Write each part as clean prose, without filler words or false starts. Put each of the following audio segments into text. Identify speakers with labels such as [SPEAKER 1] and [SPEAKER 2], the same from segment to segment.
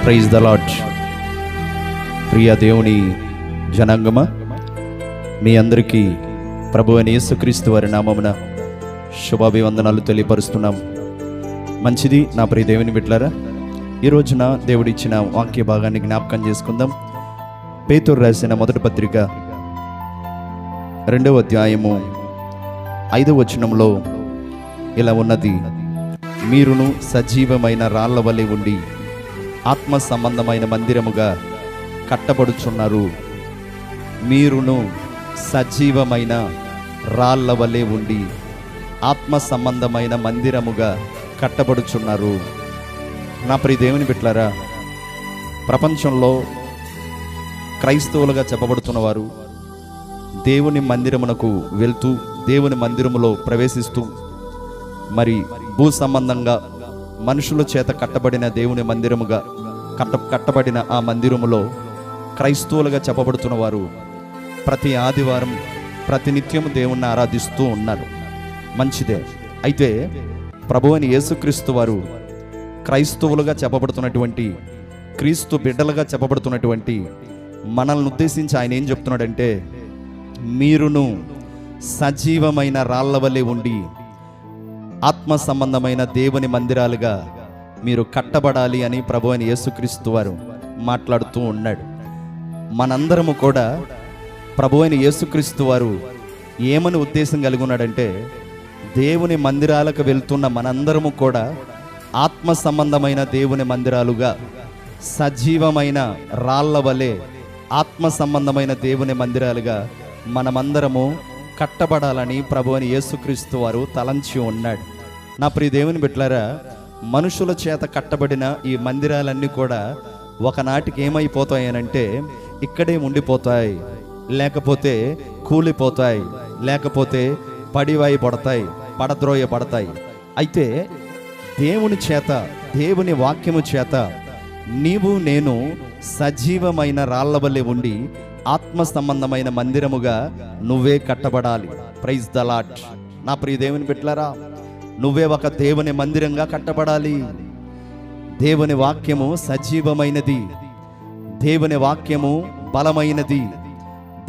[SPEAKER 1] Praise the lord. ప్రియ దేవుని జనాంగమా, మీ అందరికీ ప్రభు అయిన యేసుక్రీస్తు వారి నామమున శుభాభివందనాలు తెలియపరుస్తున్నాం. మంచిది నా ప్రియ దేవుని బిడ్డలారా, ఈ రోజున దేవుడిచ్చిన వాక్య భాగాన్ని జ్ఞాపకం చేసుకుందాం. పేతురు రాసిన మొదటి పత్రిక 2వ అధ్యాయము 5వ వచనంలో ఇలా ఉన్నది: మీరును సజీవమైన రాళ్ల వలె ఉండి ఆత్మ సంబంధమైన మందిరముగా కట్టబడుచున్నారు. మీరును సజీవమైన రాళ్ల వలె ఉండి ఆత్మ సంబంధమైన మందిరముగా కట్టబడుచున్నారు. నా ప్రియ దేవుని బిడ్డలారా, ప్రపంచంలో క్రైస్తవులుగా చెప్పబడుతున్నవారు దేవుని మందిరమునకు వెళ్తూ దేవుని మందిరములో ప్రవేశిస్తూ మరి భూ సంబంధంగా మనుషుల చేత కట్టబడిన దేవుని మందిరముగా కట్టబడిన ఆ మందిరములో క్రైస్తవులుగా చెప్పబడుతున్న వారు ప్రతి ఆదివారం ప్రతినిత్యం దేవుణ్ణి ఆరాధిస్తూ ఉన్నారు. మంచిదే. అయితే ప్రభువైన యేసుక్రీస్తు వారు క్రైస్తవులుగా చెప్పబడుతున్నటువంటి, క్రీస్తు బిడ్డలుగా చెప్పబడుతున్నటువంటి మనల్ని ఉద్దేశించి ఆయన ఏం చెప్తున్నాడంటే, మీరును సజీవమైన రాళ్ల వలె ఉండి ఆత్మ సంబంధమైన దేవుని మందిరాలుగా మీరు కట్టబడాలి అని ప్రభువైన యేసుక్రీస్తు వారు మాట్లాడుతూ ఉన్నాడు. మనందరము కూడా ప్రభువైన యేసుక్రీస్తు వారు ఏమని ఉద్దేశం కలిగి ఉన్నాడంటే, దేవుని మందిరాలకు వెళ్తున్న మనందరము కూడా ఆత్మ సంబంధమైన దేవుని మందిరాలుగా, సజీవమైన రాళ్ల వలె ఆత్మ సంబంధమైన దేవుని మందిరాలుగా మనమందరము కట్టబడాలని ప్రభువైన యేసుక్రీస్తు వారు తలంచి ఉన్నాడు. నా ప్రియ దేవుని బిడ్డలారా, మనుషుల చేత కట్టబడిన ఈ మందిరాలన్నీ కూడా ఒకనాటికి ఏమైపోతాయనంటే ఇక్కడే ఉండిపోతాయి, లేకపోతే కూలిపోతాయి, లేకపోతే పడివాయి పడద్రోయబడతాయి. అయితే దేవుని చేత, దేవుని వాక్యము చేత నీవు నేను సజీవమైన రాళ్ల వలె ఉండి ఆత్మ సంబంధమైన మందిరముగా నువ్వే కట్టబడాలి. Praise the lord. నా ప్రియ దేవుని బిడ్డలారా, నువ్వే ఒక దేవుని మందిరంగా కట్టబడాలి. దేవుని వాక్యము సజీవమైనది, దేవుని వాక్యము బలమైనది,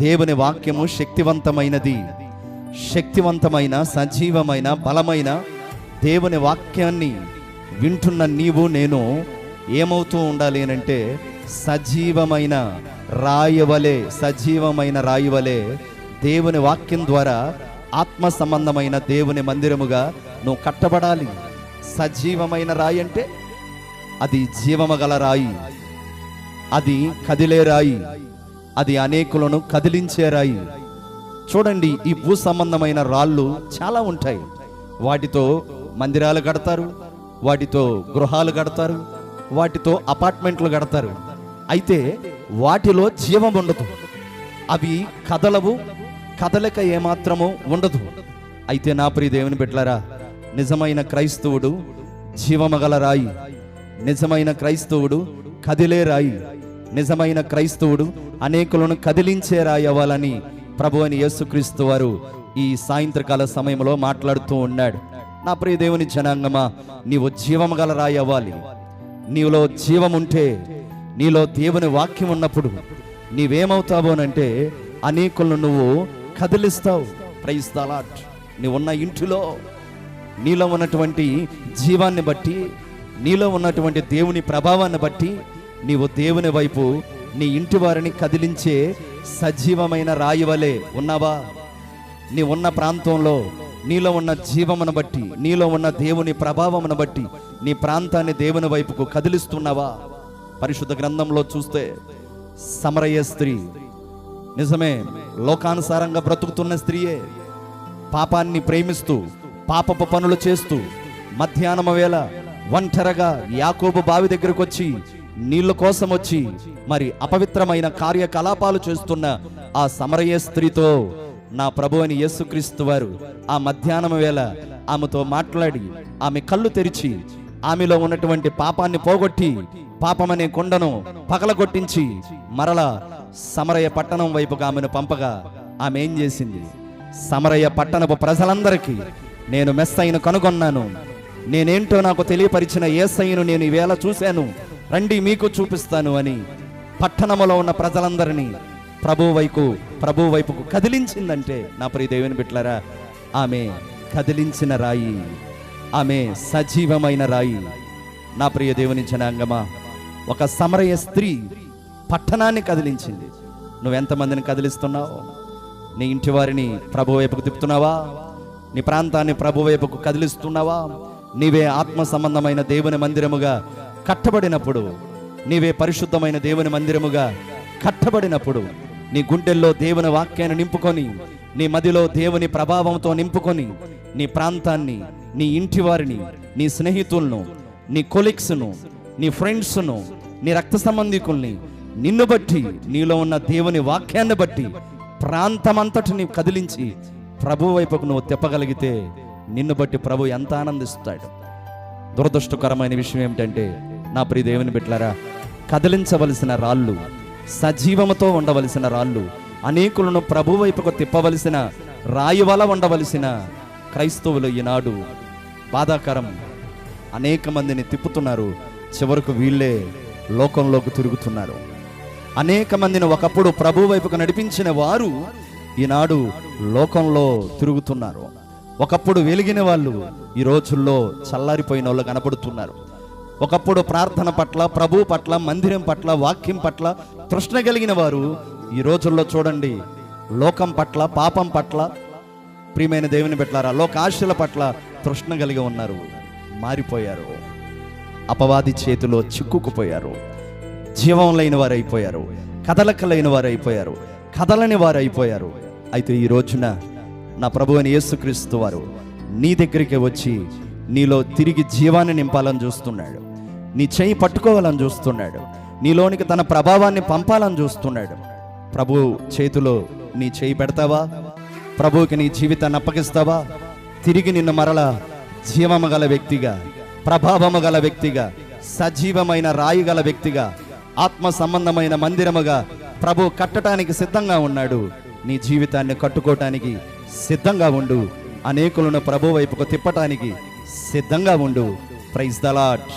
[SPEAKER 1] దేవుని వాక్యము శక్తివంతమైనది. శక్తివంతమైన, సజీవమైన, బలమైన దేవుని వాక్యాన్ని వింటున్న నీవు నేను ఏమవుతూ ఉండాలి అనంటే, సజీవమైన రాయవలే, సజీవమైన రాయవలే దేవుని వాక్యం ద్వారా ఆత్మ సంబంధమైన దేవుని మందిరముగా నువ్వు కట్టబడాలి. సజీవమైన రాయి అంటే అది జీవము గల రాయి, అది కదిలే రాయి, అది అనేకులను కదిలించే రాయి. చూడండి, ఈ భూ సంబంధమైన రాళ్ళు చాలా ఉంటాయి. వాటితో మందిరాలు కడతారు, వాటితో గృహాలు కడతారు, వాటితో అపార్ట్మెంట్లు కడతారు. అయితే వాటిలో జీవం ఉండదు, అవి కదలవు, కదలిక ఏమాత్రము ఉండదు. అయితే నా ప్రియ దేవుని బిడ్డలారా, నిజమైన క్రైస్తవుడు జీవము గల రాయి, నిజమైన క్రైస్తవుడు కదిలే రాయి, నిజమైన క్రైస్తవుడు అనేకులను కదిలించే రాయి అవ్వాలని ప్రభువైన యేసుక్రీస్తు వారు ఈ సాయంత్రకాల సమయంలో మాట్లాడుతూ ఉన్నాడు. నా ప్రియ దేవుని జనాంగమా, నీవు జీవము గల రాయి అవ్వాలి. నీలో జీవం ఉంటే, నీలో దేవుని వాక్యం ఉన్నప్పుడు నీవేమవుతావోనంటే అనేకులను నువ్వు కదిలిస్తావు. Praise the Lord. నీవున్న ఇంటిలో నీలో ఉన్నటువంటి జీవాన్ని బట్టి, నీలో ఉన్నటువంటి దేవుని ప్రభావాన్ని బట్టి నీవు దేవుని వైపు, నీ ఇంటి వారిని కదిలించే సజీవమైన రాయి వలె ఉన్నావా? నీ ఉన్న ప్రాంతంలో నీలో ఉన్న జీవమును బట్టి, నీలో ఉన్న దేవుని ప్రభావమును బట్టి నీ ప్రాంతాన్ని దేవుని వైపుకు కదిలిస్తున్నావా? పరిశుద్ధ గ్రంథంలో చూస్తే సమరయ స్త్రీ, నిజమే, లోకానుసారంగా బ్రతుకుతున్న స్త్రీయే, పాపాన్ని ప్రేమిస్తూ పాపపు పనులు చేస్తూ మధ్యాహ్నం వేళ ఒంటరిగా యాకోబు బావి దగ్గరకు వచ్చి నీళ్ళ కోసం వచ్చి మరి అపవిత్రమైన కార్యకలాపాలు చేస్తున్న ఆ సమరయ స్త్రీతో నా ప్రభువైన యేసుక్రీస్తు వారు ఆ మధ్యాహ్నం వేళ ఆమెతో మాట్లాడి ఆమె కళ్ళు తెరిచి ఆమెలో ఉన్నటువంటి పాపాన్ని పోగొట్టి పాపమనే కొండను పగలగొట్టించి మరలా సమరయ పట్టణం వైపుగా ఆమెను పంపగా ఆమె ఏం చేసింది? సమరయ పట్టణపు ప్రజలందరికీ నేను మెస్సయ్యను కనుగొన్నాను, నేనేంటో నాకు తెలియపరిచిన యేసయ్యను నేను ఈవేళ చూశాను రండి మీకు చూపిస్తాను అని పట్టణములో ఉన్న ప్రజలందరినీ ప్రభు వైపుకు కదిలించిందంటే నా ప్రియ దేవుని బిడ్డలారా, ఆమె కదిలించిన రాయి, ఆమె సజీవమైన రాయి. నా ప్రియ దేవుని జనాంగమా, ఒక సమరయ స్త్రీ పట్టణాన్ని కదిలించింది. నువ్వెంతమందిని కదిలిస్తున్నావు? నీ ఇంటి వారిని ప్రభు వైపుకు తిప్పుతున్నావా? నీ ప్రాంతాన్ని ప్రభు వైపుకు కదిలిస్తున్నావా? నీవే ఆత్మ సంబంధమైన దేవుని మందిరముగా కట్టబడినప్పుడు, నీవే పరిశుద్ధమైన దేవుని మందిరముగా కట్టబడినప్పుడు, నీ గుండెల్లో దేవుని వాక్యాన్ని నింపుకొని, నీ మదిలో దేవుని ప్రభావంతో నింపుకొని, నీ ప్రాంతాన్ని, నీ ఇంటి వారిని, నీ స్నేహితులను, నీ కొలీగ్స్ను, నీ ఫ్రెండ్స్ను, నీ రక్త సంబంధికుల్ని, నిన్ను బట్టి, నీలో ఉన్న దేవుని వాక్యాన్ని బట్టి ప్రాంతమంతటిని కదిలించి ప్రభు వైపుకు నువ్వు తిప్పగలిగితే నిన్ను బట్టి ప్రభు ఎంత ఆనందిస్తాడు. దురదృష్టకరమైన విషయం ఏమిటంటే నా ప్రియ దేవుని బిడ్డలారా, కదిలించవలసిన రాళ్ళు, సజీవముతో ఉండవలసిన రాళ్ళు, అనేకులను ప్రభు వైపుకు తిప్పవలసిన రాయి వల ఉండవలసిన క్రైస్తవులు ఈనాడు బాధాకరం. అనేక మందిని తిప్పుతున్నారు, చివరకు వీళ్ళే లోకంలోకి తిరుగుతున్నారు. అనేక మందిని ఒకప్పుడు ప్రభు వైపుకు నడిపించిన వారు ఈనాడు లోకంలో తిరుగుతున్నారు. ఒకప్పుడు వెలిగిన వాళ్ళు ఈ రోజుల్లో చల్లారిపోయిన వాళ్ళు కనపడుతున్నారు. ఒకప్పుడు ప్రార్థన పట్ల, ప్రభు పట్ల, మందిరం పట్ల, వాక్యం పట్ల తృష్ణ కలిగిన వారు ఈ రోజుల్లో చూడండి, లోకం పట్ల, పాపం పట్ల, ప్రియమైన దేవుని బిడ్డలారా, లోకాశల పట్ల తృష్ణ కలిగి ఉన్నారు. మారిపోయారు, అపవాది చేతిలో చిక్కుకుపోయారు, జీవం లేని వారు అయిపోయారు, కదలకలేని వారు అయిపోయారు, కదలని వారు అయిపోయారు. అయితే ఈ రోజున నా ప్రభు అయిన యేసుక్రీస్తు వారు నీ దగ్గరికి వచ్చి నీలో తిరిగి జీవాన్ని నింపాలని చూస్తున్నాడు. నీ చేయి పట్టుకోవాలని చూస్తున్నాడు. నీలోనికి తన ప్రభావాన్ని పంపాలని చూస్తున్నాడు. ప్రభు చేతిలో నీ చేయి పెడతావా? ప్రభువుకి నీ జీవితాన్ని అప్పగిస్తావా? తిరిగి నిన్ను మరలా జీవము గల వ్యక్తిగా, ప్రభావము గల వ్యక్తిగా, సజీవమైన రాయి గల వ్యక్తిగా, ఆత్మ సంబంధమైన మందిరముగా ప్రభు కట్టడానికి సిద్ధంగా ఉన్నాడు. నీ జీవితాన్ని కట్టుకోవటానికి సిద్ధంగా ఉండు. అనేకులను ప్రభు వైపుకు తిప్పటానికి సిద్ధంగా ఉండు. Praise the lord.